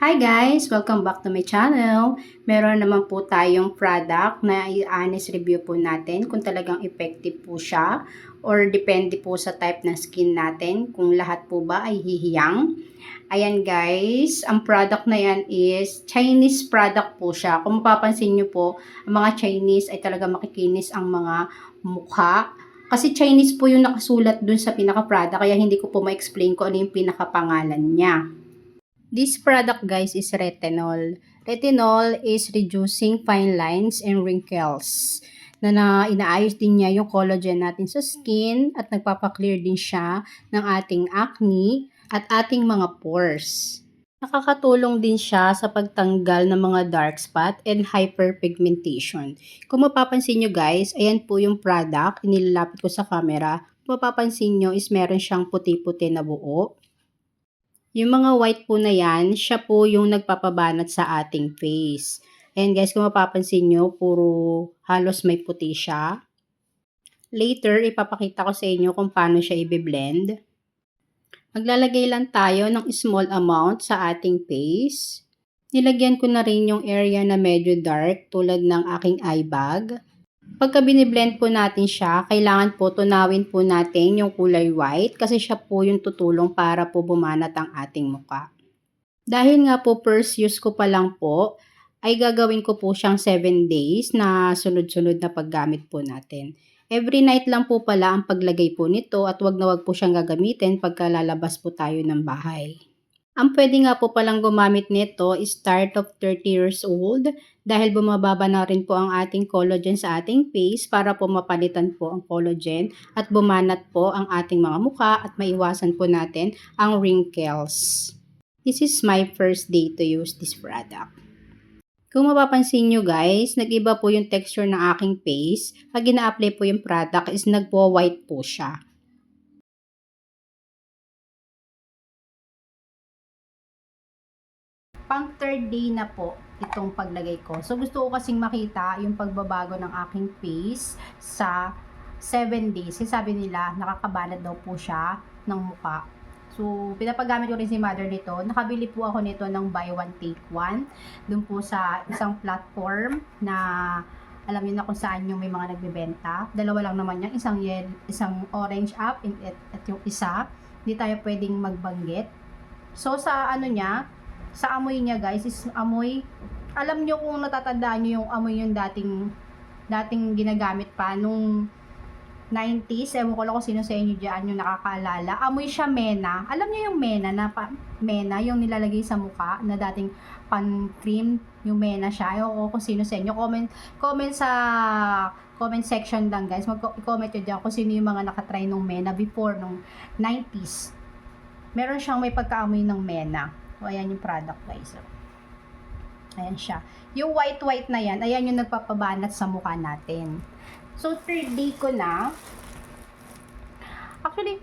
Hi guys! Welcome back to my channel. Meron naman po tayong product na i-honest review po natin kung talagang effective po siya or depende po sa type ng skin natin kung lahat po ba ay hihiyang. Ayan guys, ang product na yan is Chinese product po siya. Kung mapapansin nyo po, ang mga Chinese ay talaga makikinis ang mga mukha. Kasi Chinese po yung nakasulat dun sa pinaka-product kaya hindi ko po ma-explain kung ano yung pinaka-pangalan niya. This product guys is retinol. Retinol is reducing fine lines and wrinkles. Inaayos din niya yung collagen natin sa skin at nagpapaklear din siya ng ating acne at ating mga pores. Nakakatulong din siya sa pagtanggal ng mga dark spot and hyperpigmentation. Kung mapapansin nyo guys, ayan po yung product, inilalapit ko sa camera. Kung mapapansin nyo is meron siyang puti-puti na buo. Yung mga white po na yan, siya po yung nagpapabanat sa ating face. Ayan guys, kung mapapansin nyo, puro halos may puti siya. Later, ipapakita ko sa inyo kung paano siya i-blend. Maglalagay lang tayo ng small amount sa ating face. Nilagyan ko na rin yung area na medyo dark tulad ng aking eye bag. Pagka biniblend po natin siya, kailangan po tunawin po natin yung kulay white kasi siya po yung tutulong para po bumanat ang ating muka. Dahil nga po first use ko pa lang po, ay gagawin ko po siyang 7 days na sunod-sunod na paggamit po natin. Every night lang po pala ang paglagay po nito at wag na wag po siyang gagamitin pagka lalabas po tayo ng bahay. Ang pwede nga po palang gumamit nito is start of 30 years old dahil bumababa na rin po ang ating collagen sa ating face para po mapalitan po ang collagen at bumanat po ang ating mga mukha at maiwasan po natin ang wrinkles. This is my first day to use this product. Kung mapapansin nyo guys, nag-iba po yung texture ng aking face. Pag ina-apply po yung product is nagpo-white po siya. Pang third day na po itong paglagay ko. So gusto ko kasing makita yung pagbabago ng aking face sa 7 days. Kasi sabi nila nakakabanat daw po siya ng muka. So pinapagamit ko rin si mother nito. Nakabili po ako nito ng buy one take one. Doon po sa isang platform na alam niyo na kung saan yung may mga nagbebenta. Dalawa lang naman yan. Isang orange app at yung isa. Hindi tayo pwedeng magbanggit. So sa ano niya, sa amoy niya guys is amoy, alam nyo kung natatandaan nyo yung amoy yung dating ginagamit pa nung 90s, ewan ko lang kung sino sa inyo dyan yung nakakaalala, amoy siya mena. Alam nyo yung mena mena yung nilalagay sa mukha na dating pan cream, yung mena siya. Ewan ko kung sino sa inyo, comment sa comment section lang guys, mag-comment nyo dyan kung sino yung mga nakatry nung mena before nung 90s. Meron siyang may pagkaamoy ng mena. O, ayan yung product guys. Ayan siya. Yung white na yan, ayan yung nagpapabanat sa mukha natin. So, third day ko na. Actually,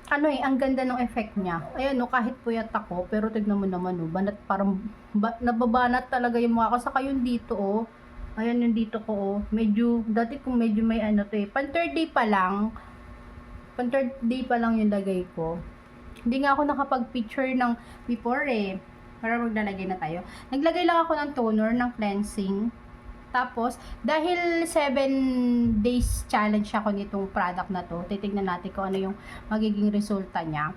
ang ganda ng effect niya. Ayan, no, kahit puyat ako, pero tignan mo naman, no, parang nababanat talaga yung mukha ko. Saka yung dito, oh. Ayan yung dito ko, oh. Dati kung medyo may ano to eh. Pan third day pa lang yung lagay ko. Hindi nga ako nakapag-picture ng before eh. Para maglalagay na tayo. Naglagay lang ako ng toner, ng cleansing. Tapos, dahil 7 days challenge ako nitong product na to, titignan natin kung ano yung magiging resulta niya.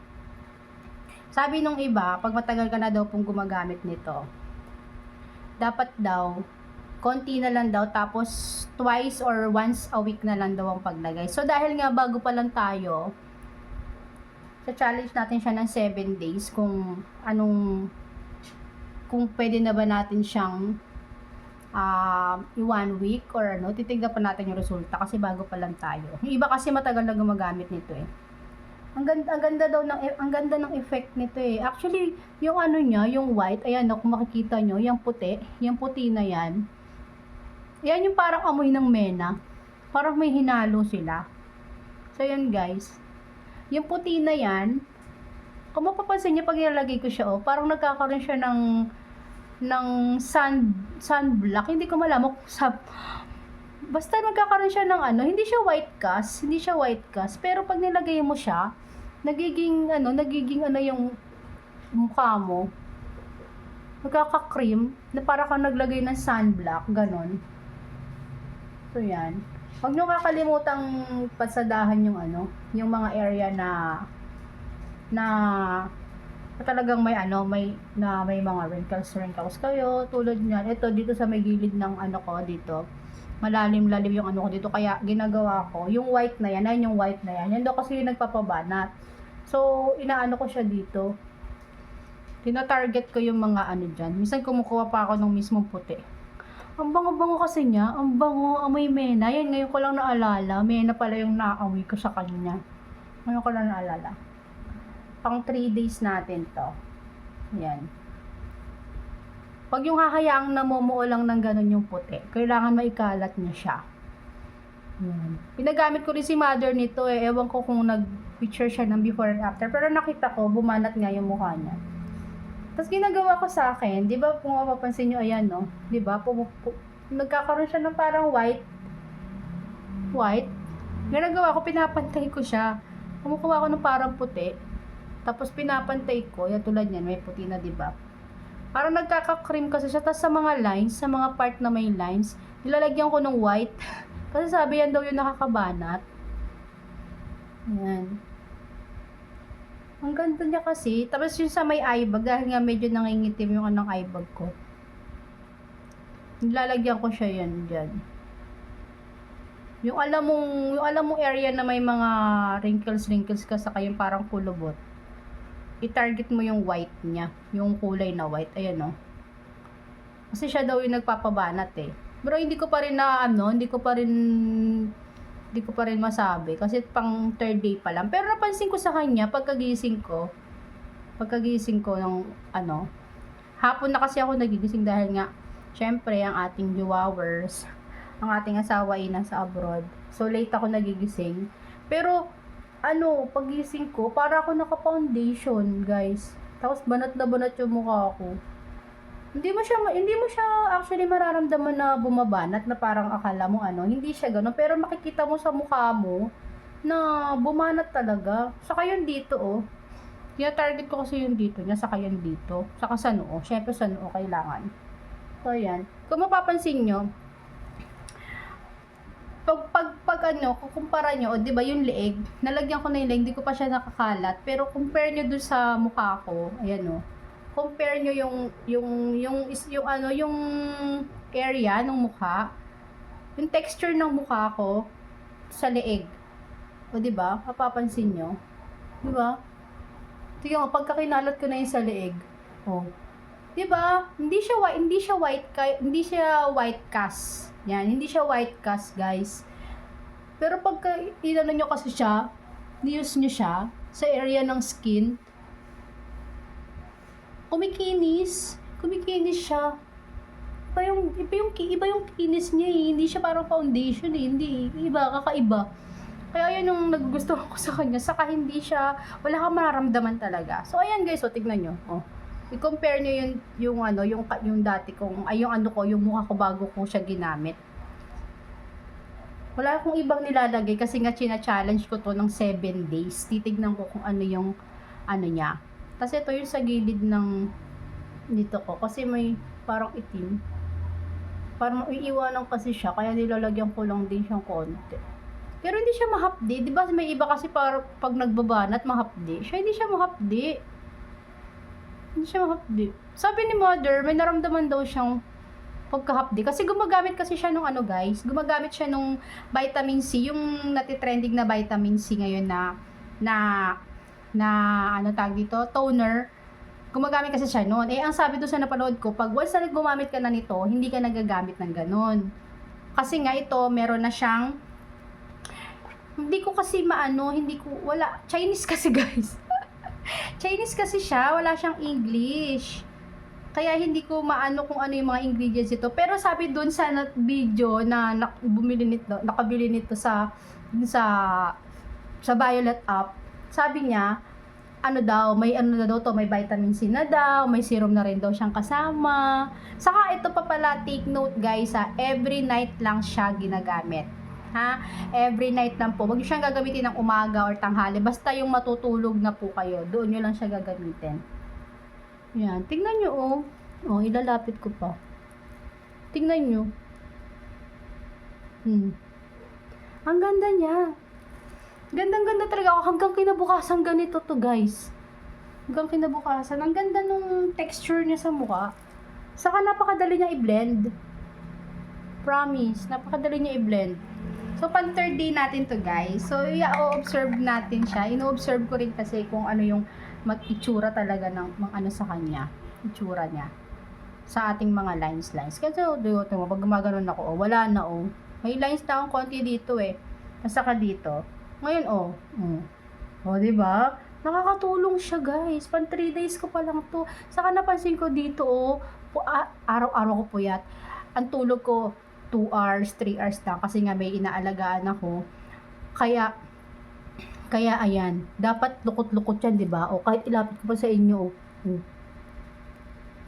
Sabi nung iba, pag matagal ka na daw pong gumagamit nito, dapat daw, konti na lang daw, tapos twice or once a week na lang daw ang paglagay. So, dahil nga bago pa lang tayo, challenge natin siya ng 7 days kung pwede na ba natin siyang 1 week or ano, titignan pa natin yung resulta kasi bago pa lang tayo. Yung iba kasi matagal na gumagamit nito eh. Ang ganda ng effect nito eh. Actually, yung ano niya, yung white, ayan kung makikita nyo, yung puti na yan. Yan yung parang amoy ng mena. Parang may hinalo sila. So yan guys. Yung puti na yan, kung mapapansin niyo pag ilalagay ko siya, parang nagkakaroon siya ng sunblock. Hindi ko malaman basta nagkakaroon siya ng hindi siya white cast, pero pag nilagay mo siya, nagiging yung mukha mo, Magkaka-cream, na para kang naglagay ng sunblock, ganon. So, yan. Huwag nyo kakalimutang pasadahan yung ano, yung mga area na talagang may may mga wrinkles kayo, tulad niyan. Ito dito sa may gilid ng ano ko dito. Malalim-lalim yung ano ko dito, kaya ginagawa ko yung white na yan, ayun yung white na yan. Yan daw kasi yung nagpapabanat. So, inaano ko siya dito. Tina-target ko yung mga ano diyan. Minsan kumukuha pa ako ng mismong puti. Ang bango-bango kasi niya, ang bango, amoy mena. Yan, ngayon ko lang naalala. Mena pala yung naamoy ko sa kanya. Ngayon ko lang naalala. Pang 3 days natin to. Yan. Pag yung hahayaang namumuo lang ng ganun yung puti, kailangan maikalat niya siya. Yan. Pinagamit ko rin si mother nito eh. Ewan ko kung nag-picture siya ng before and after. Pero nakita ko, bumanat nga yung mukha niya. Tapos ginagawa ko sa akin, di ba kung mapapansin nyo, ayan no, di ba, nagkakaroon siya ng parang white, ginagawa ko, pinapantay ko siya, kumukuha ko ng parang puti, tapos pinapantay ko, yan tulad yan, may puti na di ba, parang nagkaka-cream kasi siya, tapos sa mga lines, sa mga part na may lines, nilalagyan ko ng white, kasi sabi yan daw yung nakakabanat, yan. Ang ganda niya kasi. Tapos yung sa may eye bag, dahil nga medyo nangingitim yung anong eye bag ko. Nilalagyan ko siya yan dyan. Yung alam mong area na may mga wrinkles ka saka yung parang kulubot. I-target mo yung white niya. Yung kulay na white. Ayan o. Kasi siya daw yung nagpapabanat eh. Pero hindi ko pa rin masabi kasi pang 3rd day pa lang. Pero napansin ko sa kanya pagkagising ko ng hapon na kasi ako nagigising dahil nga syempre ang ating viewers, ang ating asawa ay nasa abroad. So late ako nagigising. Pero pagising ko para ako naka-foundation, guys. Tapos banat na banat yung mukha ko. Hindi mo siya actually mararamdaman na bumabanat na parang akala mo hindi siya gano'n. Pero makikita mo sa mukha mo na bumanat talaga. Saka yun dito Tina-target ko kasi yung dito niya, saka yun dito. Saka sa noo. Syempre sa noo kailangan. So yan. Kung mapapansin nyo, kukumpara nyo, di ba yung leeg, nalagyan ko na yung leeg, hindi ko pa siya nakakalat. Pero compare nyo dun sa mukha ko, ayan compare nyo yung area ng mukha, yung texture ng mukha ko sa leeg. O di ba? Mapapansin nyo. Di ba? Tingnan mo, pagka kinalat ko na yung sa leeg. Di ba? Hindi siya white cast. Yan, hindi siya white cast, guys. Pero pagka inano nyo kasi siya, ni-use nyo siya sa area ng skin, kumikinis siya. Iba yung kinis niya hindi siya parang foundation hindi, kakaiba. Kaya yun yung nagugustuhan ko sa kanya, saka wala kang mararamdaman talaga. So ayan guys, tignan nyo. I-compare nyo yung dati kong, yung mukha ko bago ko siya ginamit. Wala akong ibang nilalagay kasi nga china-challenge ko to ng 7 days. Titignan ko kung ano yung niya. Kasi ito yung sa gilid ng dito ko. Kasi may parang itim. Parang iiwanan kasi siya. Kaya nilalagyan ko lang din siyang konti. Pero hindi siya mahapdi. Diba may iba kasi pag nagbabanat mahapdi. Siya hindi siya mahapdi. Hindi siya mahapdi. Sabi ni mother, may naramdaman daw siyang pagkahapdi. Kasi gumagamit kasi siya nung guys. Gumagamit siya nung vitamin C. Yung natitrending na vitamin C ngayon na tag dito, toner. Gumagamit kasi siya noon. Ang sabi doon sa napanood ko, pag once na gumamit ka na nito, hindi ka nagagamit ng ganun. Kasi nga ito, meron na siyang, hindi ko kasi wala, Chinese kasi guys. Chinese kasi siya, wala siyang English. Kaya hindi ko kung ano yung mga ingredients ito. Pero sabi doon sa video na nakabili nito sa Violet app, sabi niya, may may vitamin C na daw, may serum na rin daw siyang kasama. Saka ito pa pala, take note guys, every night lang siya ginagamit. Every night lang po. Huwag niyo siyang gagamitin ng umaga or tanghali. Basta yung matutulog na po kayo, doon niyo lang siya gagamitin. Yan, tingnan niyo Oh, ilalapit ko pa. Tingnan nyo. Ang ganda niya. Gandang-ganda talaga ako. Hanggang kinabukasan ganito to, guys. Hanggang kinabukasan. Ang ganda nung texture niya sa mukha. Saka napakadali niya i-blend. Promise. Napakadali niya i-blend. So, pan third day natin to, guys. So, i-observe natin siya. Ino-observe ko rin kasi kung ano yung itsura talaga ng ano sa kanya. Itsura niya. Sa ating mga lines. Kasi, pag gumaganon ako, wala na, may lines na akong konti dito, Saka dito. Ngayon, diba? Nakakatulong siya, guys. Pan 3 days ko pa lang to. Saka napansin ko dito, araw-araw ko puyat. Ang tulog ko, 2 hours, 3 hours lang. Kasi nga may inaalagaan ako. Kaya, ayan. Dapat lukot-lukot yan, diba? O kahit ilapit ko pa sa inyo,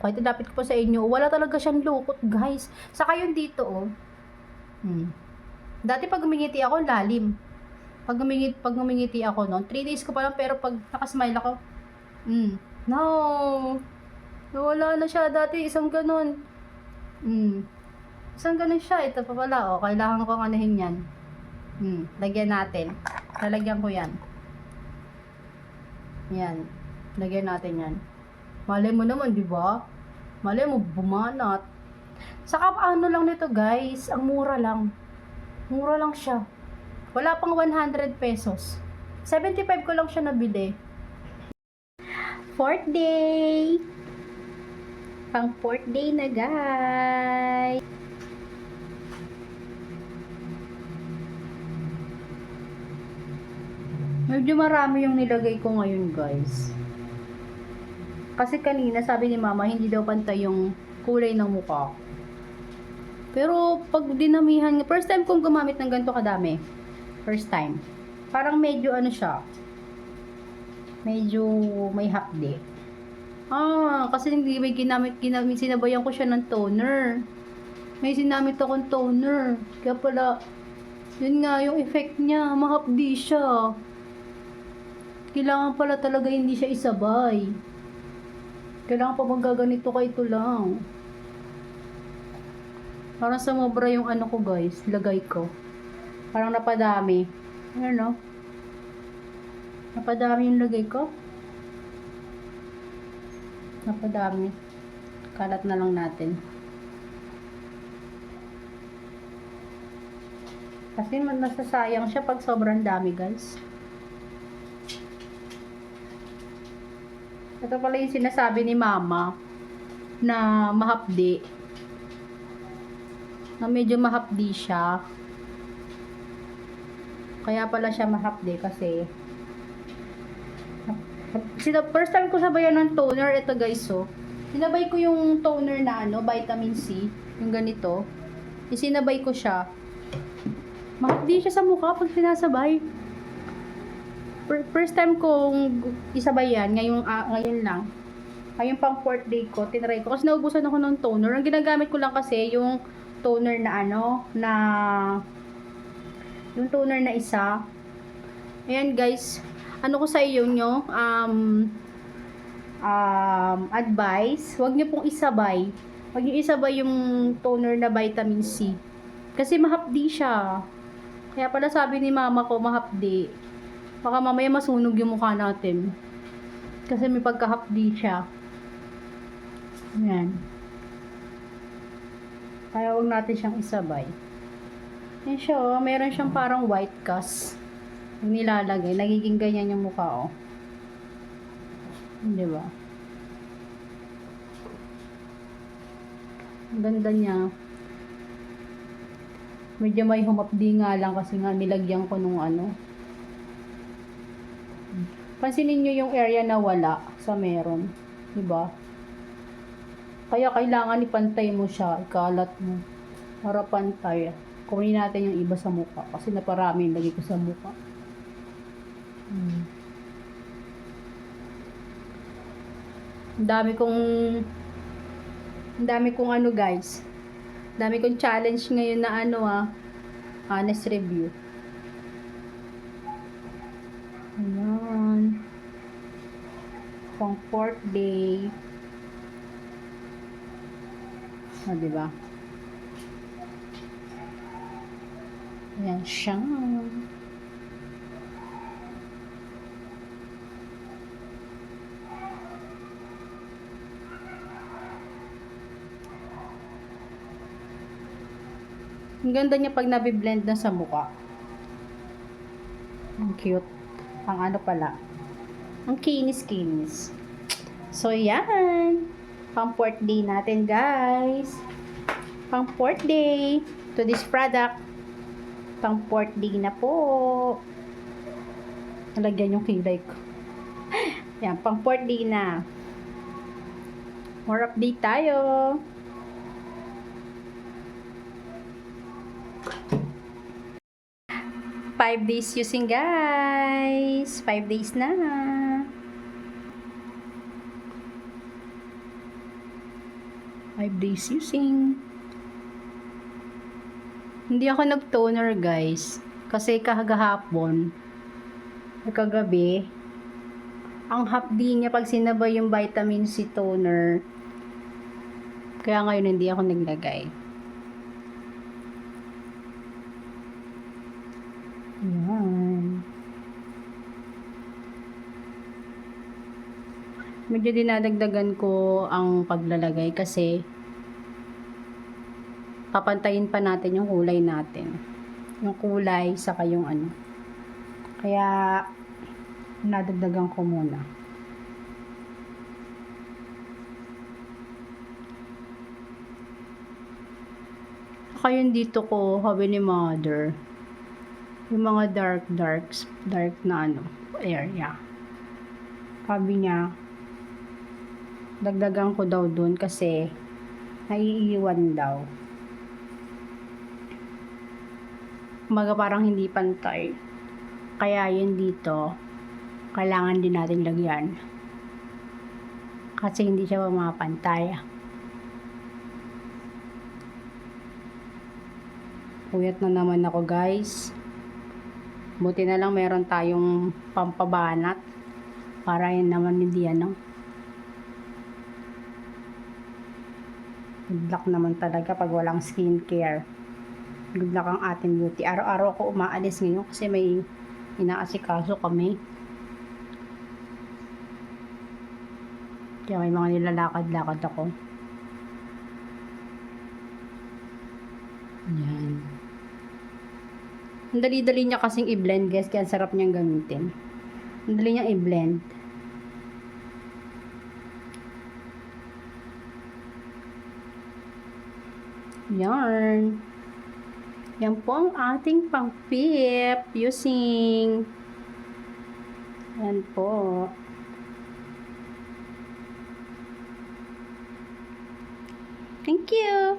kahit ilapit ko pa sa inyo, wala talaga siyang lukot, guys. Saka yun dito, Dati pag umingiti ako, lalim. Pag umingiti ako, 3 days ko pa lang, pero pag nakasmile ako, no. Nawala na siya. Dati, isang ganun. Isang ganun siya. Ito pa pala, kailangan ko anuhin yan. Lagyan natin. Lalagyan ko yan. Yan. Lagyan natin yan. Malay mo naman, di ba? Malay mo, bumanat. Saka ano lang nito, guys. Ang mura lang. Mura lang siya. Wala pang 100 pesos. 75 ko lang siya nabili. 4th day. Pang 4th day na, guys. Medyo marami yung nilagay ko ngayon, guys. Kasi kanina sabi ni mama, hindi daw pantay yung kulay ng mukha. Pero pag dinamihan, first time kong gumamit ng ganito kadami. First time. Parang medyo ano siya. Medyo may hapde. Kasi hindi may ginamit, sinabayan ko siya ng toner. May sinamit akong toner. Kaya pala, yun nga, yung effect niya, mahapdi siya. Kailangan pala talaga hindi siya isabay. Kailangan pa magaganito ka ito lang. Parang sumobra yung ano ko, guys. Lagay ko. Parang napadami. Ayan, napadami yung lagay ko. Napadami. Kalat na lang natin. Kasi nasasayang siya pag sobrang dami, guys. Ito pala yung sinasabi ni mama na mahapdi. Na medyo mahapdi siya. Kaya pala siya mahapdi kasi first time ko sabayan ng toner. Ito, guys, sinabay ko yung toner na vitamin C, yung ganito. Isinabay ko siya. Mahapdi siya sa mukha pag sinasabay. First time kong isabay yan, ngayon lang. Ngayon pang 4th day ko, tinry ko. Kasi naubusan ako ng toner. Ang ginagamit ko lang kasi yung toner na yung toner na isa. Ayan, guys. Ano ko sa iyo nyo? Advice. Huwag nyo pong isabay. Huwag nyo isabay yung toner na vitamin C. Kasi mahapdi siya. Kaya pala sabi ni mama ko, mahapdi. Baka mamaya masunog yung mukha natin. Kasi may pagkahapdi siya. Ayan. Kaya huwag natin siyang isabay. Yan siya, meron siyang parang white cast. Yung nilalagay, nagiging ganyan yung mukha, Diba? Ang ganda niya. Medyo may humapdi nga lang kasi nga nilagyan ko nung Pansinin nyo yung area na wala sa meron. Diba? Kaya kailangan ipantay mo siya, ikalat mo. Para pantay. Kunin natin yung iba sa mukha. Kasi naparami yung lagi ko sa mukha. Ang dami kong guys. Dami kong challenge ngayon na honest review. Ayan. Pang 4th day. O, diba? Ayan siya. Ang ganda niya pag nabiblend na sa mukha. Ang cute. Ang ano pala. Ang kinis-kinis. So, yan. Pang 4th day natin, guys. Pang 4th day to this product. Pang 4th day na po. Nalagyan yung kilay ko. Yan, pang 4th day na. More update tayo. 5 days using, guys. 5 days na. Hindi ako nag-toner, guys. Kasi kahagahapon, kagabi, ang hapdi niya pag sinabay yung vitamin C toner. Kaya ngayon hindi ako naglagay. Ayan. Medyo dinadagdagan ko ang paglalagay kasi papantayin pa natin yung kulay natin. Yung kulay saka yung ano. Kaya dinadagdagan ko muna. Saka yung dito ko, sabi ni mother, yung mga dark na ano, area. Sabi niya, dagdagan ko daw dun kasi naiiwan daw. Kumaga parang hindi pantay. Kaya yun dito, kailangan din natin lagyan. Kasi hindi siya mapantay. Puyat na naman ako, guys. Buti na lang meron tayong pampabanat para yan naman hindi ano. Good luck naman talaga pag walang skincare. Good luck ang ating beauty. Araw-araw ako umaalis ngayon kasi may inaasikaso kami. Kaya may mga nilalakad-lakad ako. Yan. Ang dali-dali niya kasing i-blend, guys. Kaya ang sarap niyang gamitin. Ang dali niyang i-blend. Yarn. Yan po ang ating pang-pip using. Yan po. Thank you.